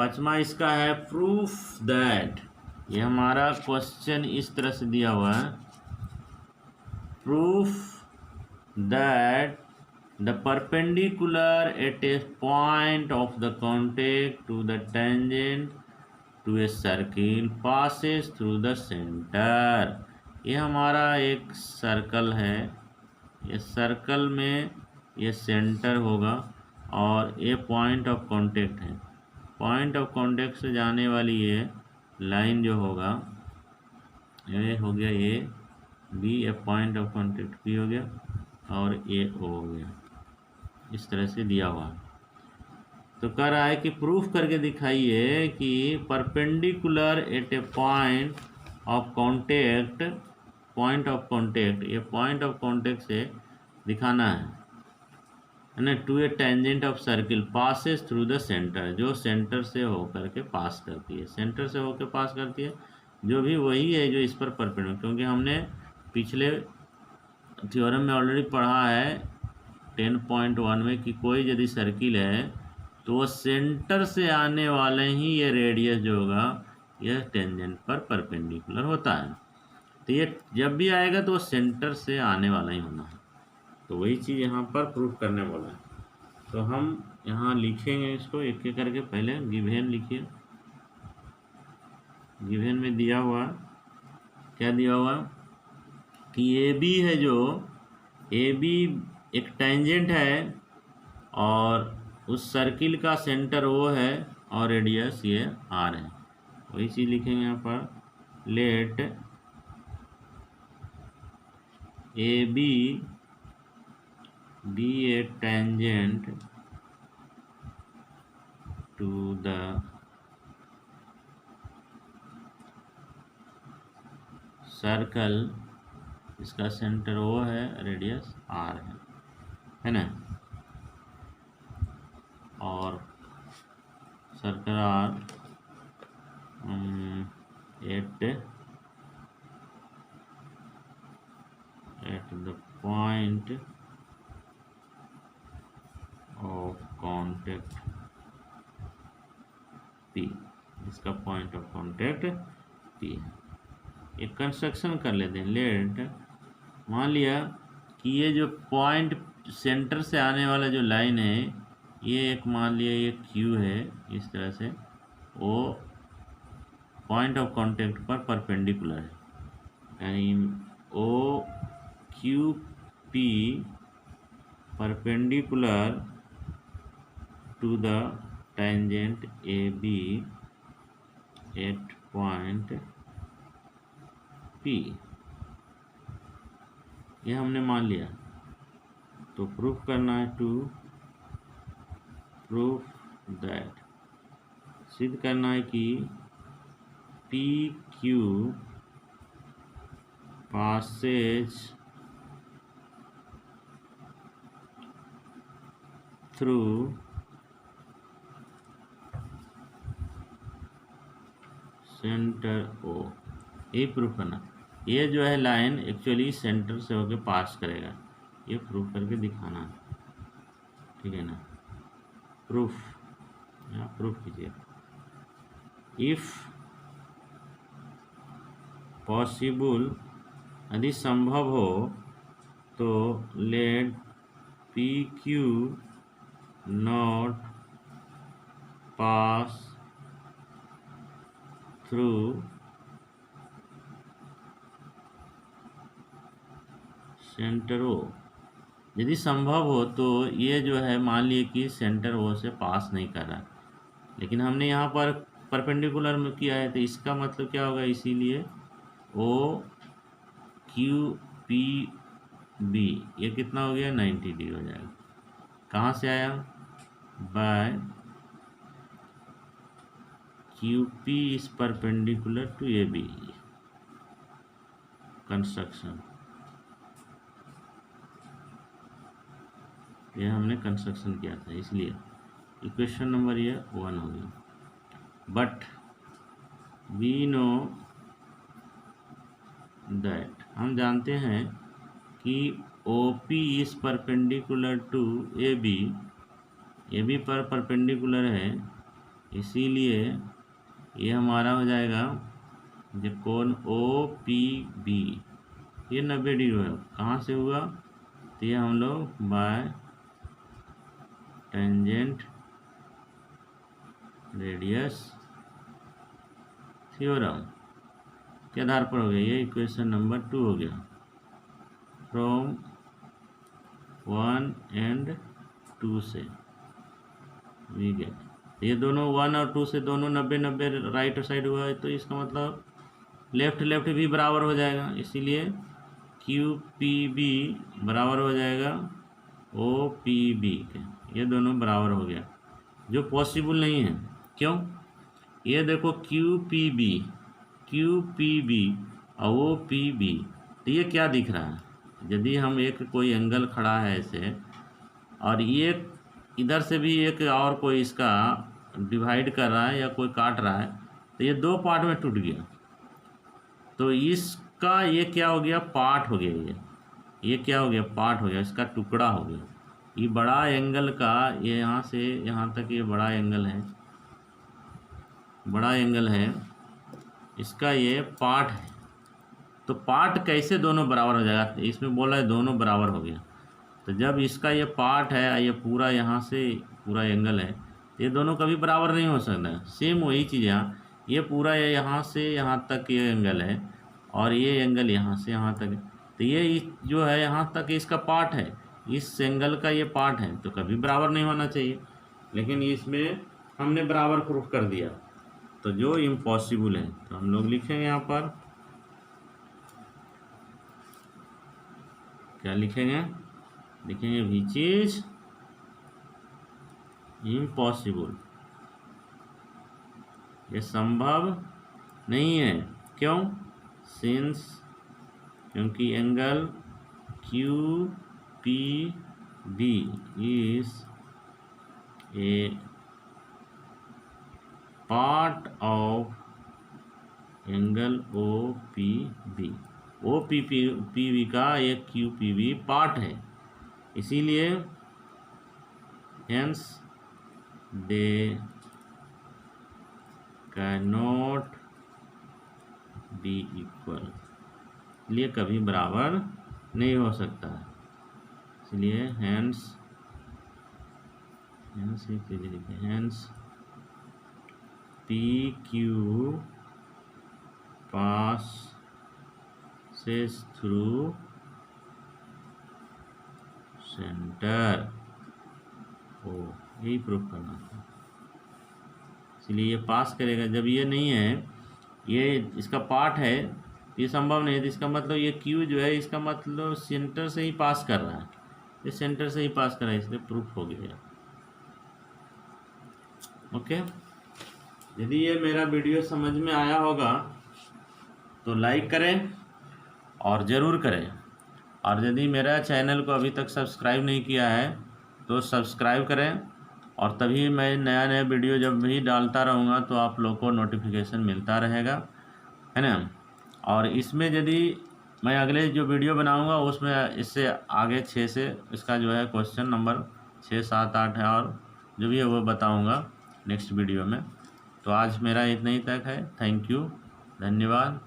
पांचवा इसका है प्रूफ दैट। ये हमारा क्वेश्चन इस तरह से दिया हुआ है, proof that the perpendicular at a point of the contact to the tangent to a circle passes through the centre. ये हमारा एक सर्कल है, ये सर्कल में ये सेंटर होगा और ये पॉइंट ऑफ कांटेक्ट है। पॉइंट ऑफ कांटेक्ट से जाने वाली ये लाइन जो होगा, ये हो गया A B, A point of contact B हो गया और ए ओ हो गया। इस तरह से दिया हुआ है। तो कह रहा है कि प्रूफ करके दिखाइए कि perpendicular at a point of contact, point of contact, ये पॉइंट ऑफ कांटेक्ट से दिखाना है ना, to a tangent of circle passes through the centre, जो सेंटर से होकर के पास करती है, सेंटर से होकर पास करती है, जो भी वही है जो इस पर परपेंडिकुलर। क्योंकि हमने पिछले थ्योरम में ऑलरेडी पढ़ा है 10.1 में कि कोई यदि सर्किल है तो वो सेंटर से आने वाले ही ये रेडियस जो होगा यह टेंजेंट पर परपेंडिकुलर होता है। तो ये जब भी आएगा तो वो सेंटर से आने वाला ही होना है। तो वही चीज़ यहाँ पर प्रूफ करने बोला है। तो हम यहाँ लिखेंगे इसको एक एक करके। पहले गिवन लिखिए। गिवन में दिया हुआ क्या दिया हुआ कि ए बी है, जो ए बी एक टेंजेंट है और उस सर्किल का सेंटर वो है और रेडियस ये आर है। वही चीज़ लिखेंगे यहाँ पर, let A B be a tangent to the circle, इसका सेंटर वो है, रेडियस आर है ना, और circle r at the point of contact P, इसका पॉइंट ऑफ कांटेक्ट पी है। एक कंस्ट्रक्शन कर लेते हैं। लेट, मान लिया कि ये जो पॉइंट सेंटर से आने वाला जो लाइन है, ये एक मान लिया ये क्यू है, इस तरह से वो पॉइंट ऑफ कांटेक्ट पर परपेंडिकुलर है, यानी O Q P perpendicular to the tangent AB at point P, ये हमने मान लिया। तो प्रूफ करना है, टू प्रूफ दैट, सिद्ध करना है कि P Q passes through centre O, ये प्रूफ करना। ये जो है लाइन एक्चुअली सेंटर से होकर पास करेगा, ये प्रूफ करके दिखाना है, ठीक है ना। प्रूफ, यहाँ प्रूफ कीजिए। इफ पॉसिबल, यदि संभव हो तो let P Q not pass through centre O. यदि संभव हो तो ये जो है मान लिए कि सेंटर ओ से पास नहीं कर रहा, लेकिन हमने यहाँ पर परपेंडिकुलर में किया है, तो इसका मतलब क्या होगा, इसीलिए ओ क्यू पी बी ये कितना हो गया, 90 डिग्री हो जाएगा। कहाँ से आया, by QP is perpendicular to AB, construction, ये हमने कंस्ट्रक्शन किया था, इसलिए इक्वेशन नंबर ये 1 हो गया। बट वी नो दैट, हम जानते हैं कि OP is perpendicular to AB, AB पर परपेंडिकुलर है इसीलिए ये हमारा हो जाएगा जो कोण ओ पी बी, ये 90 डिग्री हुआ। कहाँ से हुआ? तो ये हम लोग बाय टेंजेंट रेडियस थ्योरम के आधार पर हो गया। ये इक्वेशन नंबर 2 हो गया फ्रॉम 1 एंड 2 से वी गेट। ये दोनों 1 और 2 से दोनों 90-90 राइट साइड हुआ है, तो इसका मतलब लेफ्ट लेफ्ट भी बराबर हो जाएगा। इसीलिए क्यू पी बी बराबर हो जाएगा ओ पी बी के। ये दोनों बराबर हो गया, जो पॉसिबल नहीं है। क्यों? ये देखो क्यू पी बी और ओ पी बी, तो ये क्या दिख रहा है? यदि हम एक कोई एंगल खड़ा है ऐसे, और ये इधर से भी एक और कोई इसका डिवाइड कर रहा है या कोई काट रहा है, तो ये 2 पार्ट में टूट गया। तो इसका ये क्या हो गया? पार्ट हो गया। ये क्या हो गया? पार्ट हो गया, इसका टुकड़ा हो गया। ये बड़ा एंगल का, ये यहाँ से यहाँ तक ये बड़ा एंगल है, बड़ा एंगल है, इसका ये पार्ट है। तो पार्ट कैसे दोनों बराबर हो जाएगा? इसमें बोला है दोनों बराबर हो गया। तो जब इसका ये पार्ट है, ये पूरा यहाँ से पूरा एंगल है, ये दोनों कभी बराबर नहीं हो सकता। सेम वही चीज़ यहाँ, ये पूरा यहाँ से यहाँ तक ये एंगल है और ये एंगल यहाँ से यहाँ तक है। तो ये जो है यहाँ तक इसका पार्ट है, इस एंगल का ये पार्ट है, तो कभी बराबर नहीं होना चाहिए। लेकिन इसमें हमने बराबर प्रूफ कर दिया, तो जो इम्पॉसिबल है। तो हम लोग लिखेंगे यहाँ पर, क्या लिखेंगे? लिखेंगे विच इज इम्पॉसिबल, ये संभव नहीं है। क्यों? सिंस, क्योंकि angle Q P B is a part of angle O P B. O P B का एक क्यू पी बी पार्ट है, इसीलिए hence they cannot be equal, इसलिए कभी बराबर नहीं हो सकता है। इसलिए hence P Q passes through centre. ओ, यही प्रूफ करना था। इसलिए ये पास करेगा। जब ये नहीं है, ये इसका पार्ट है, ये संभव नहीं है। तो इसका मतलब ये क्यू जो है, इसका मतलब सेंटर से ही पास कर रहा है, ये सेंटर से ही पास कर रहा है, इसलिए प्रूफ हो गया। ओके, यदि ये मेरा वीडियो समझ में आया होगा तो लाइक करें और ज़रूर करें। और यदि मेरा चैनल को अभी तक सब्सक्राइब नहीं किया है तो सब्सक्राइब करें, और तभी मैं नया नया वीडियो जब भी डालता रहूँगा तो आप लोग को नोटिफिकेशन मिलता रहेगा, है ना। और इसमें यदि मैं अगले जो वीडियो बनाऊँगा उसमें इससे आगे 6 से इसका जो है क्वेश्चन नंबर 6, 7, 8 है, और जो भी है वो बताऊँगा नेक्स्ट वीडियो में। तो आज मेरा इतना ही तक है। थैंक यू, धन्यवाद।